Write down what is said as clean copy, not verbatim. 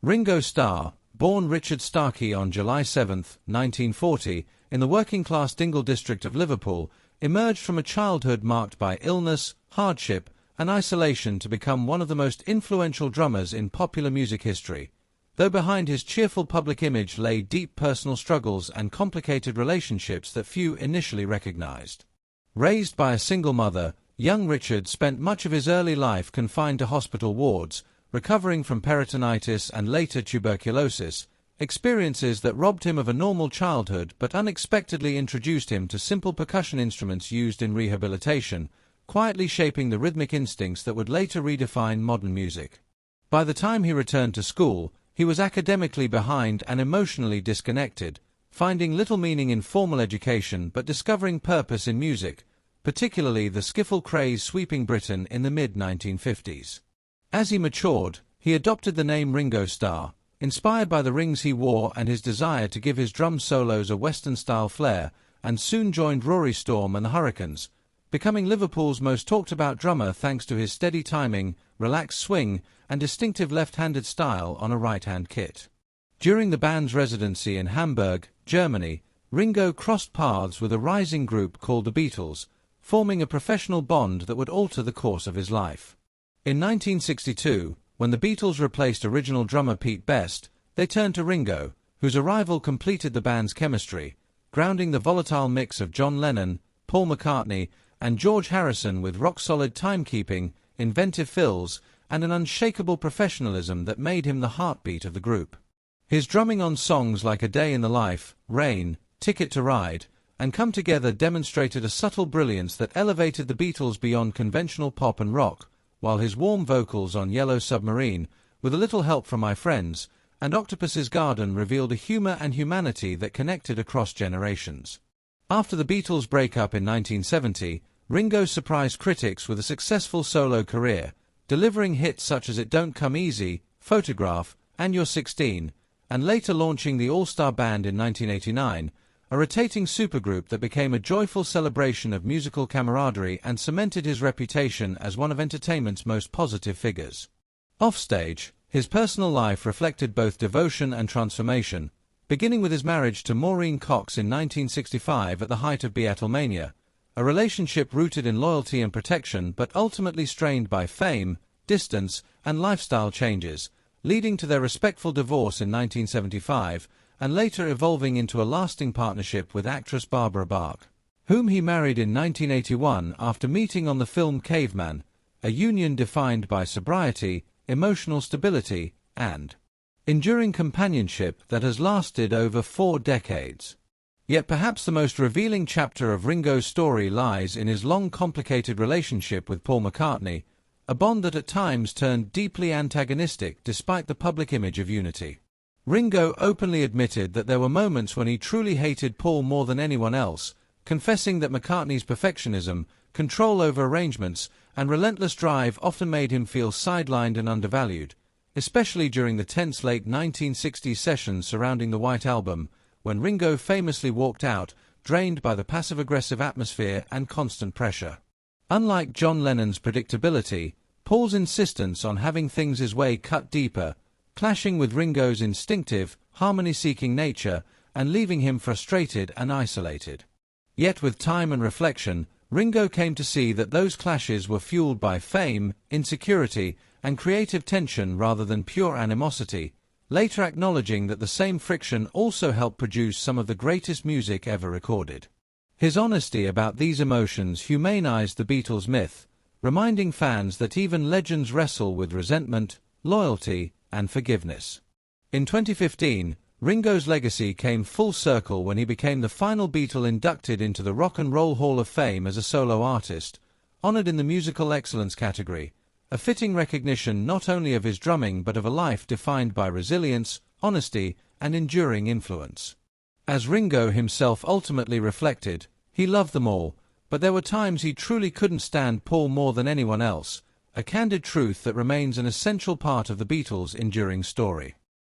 Ringo Starr, born Richard Starkey on July 7, 1940, in the working-class Dingle district of Liverpool, emerged from a childhood marked by illness, hardship, and isolation to become one of the most influential drummers in popular music history, though behind his cheerful public image lay deep personal struggles and complicated relationships that few initially recognized. Raised by a single mother, young Richard spent much of his early life confined to hospital wards, recovering from peritonitis and later tuberculosis, experiences that robbed him of a normal childhood but unexpectedly introduced him to simple percussion instruments used in rehabilitation, quietly shaping the rhythmic instincts that would later redefine modern music. By the time he returned to school, he was academically behind and emotionally disconnected, finding little meaning in formal education but discovering purpose in music, particularly the skiffle craze sweeping Britain in the mid-1950s. As he matured, he adopted the name Ringo Starr, inspired by the rings he wore and his desire to give his drum solos a Western-style flair, and soon joined Rory Storm and the Hurricanes, becoming Liverpool's most talked-about drummer thanks to his steady timing, relaxed swing, and distinctive left-handed style on a right-hand kit. During the band's residency in Hamburg, Germany, Ringo crossed paths with a rising group called the Beatles, forming a professional bond that would alter the course of his life. In 1962, when the Beatles replaced original drummer Pete Best, they turned to Ringo, whose arrival completed the band's chemistry, grounding the volatile mix of John Lennon, Paul McCartney, and George Harrison with rock-solid timekeeping, inventive fills, and an unshakable professionalism that made him the heartbeat of the group. His drumming on songs like A Day in the Life, Rain, Ticket to Ride, and Come Together demonstrated a subtle brilliance that elevated the Beatles beyond conventional pop and rock, while his warm vocals on Yellow Submarine, with a little help from My Friends, and Octopus's Garden revealed a humor and humanity that connected across generations. After the Beatles' breakup in 1970, Ringo surprised critics with a successful solo career, delivering hits such as It Don't Come Easy, Photograph, and You're 16, and later launching the All-Starr Band in 1989, a rotating supergroup that became a joyful celebration of musical camaraderie and cemented his reputation as one of entertainment's most positive figures. Offstage, his personal life reflected both devotion and transformation, beginning with his marriage to Maureen Cox in 1965 at the height of Beatlemania, a relationship rooted in loyalty and protection but ultimately strained by fame, distance, and lifestyle changes, leading to their respectful divorce in 1975, and later evolving into a lasting partnership with actress Barbara Bach, whom he married in 1981 after meeting on the film Caveman, a union defined by sobriety, emotional stability, and enduring companionship that has lasted over 4 decades. Yet perhaps the most revealing chapter of Ringo's story lies in his long complicated relationship with Paul McCartney, a bond that at times turned deeply antagonistic despite the public image of unity. Ringo openly admitted that there were moments when he truly hated Paul more than anyone else, confessing that McCartney's perfectionism, control over arrangements, and relentless drive often made him feel sidelined and undervalued, especially during the tense late 1960s sessions surrounding the White Album, when Ringo famously walked out, drained by the passive-aggressive atmosphere and constant pressure. Unlike John Lennon's predictability, Paul's insistence on having things his way cut deeper, clashing with Ringo's instinctive, harmony-seeking nature and leaving him frustrated and isolated. Yet with time and reflection, Ringo came to see that those clashes were fueled by fame, insecurity, and creative tension rather than pure animosity, later acknowledging that the same friction also helped produce some of the greatest music ever recorded. His honesty about these emotions humanized the Beatles' myth, reminding fans that even legends wrestle with resentment, loyalty, and forgiveness. In 2015, Ringo's legacy came full circle when he became the final Beatle inducted into the Rock and Roll Hall of Fame as a solo artist, honored in the musical excellence category, a fitting recognition not only of his drumming but of a life defined by resilience, honesty, and enduring influence. As Ringo himself ultimately reflected, he loved them all, but there were times he truly couldn't stand Paul more than anyone else, a candid truth that remains an essential part of the Beatles' enduring story.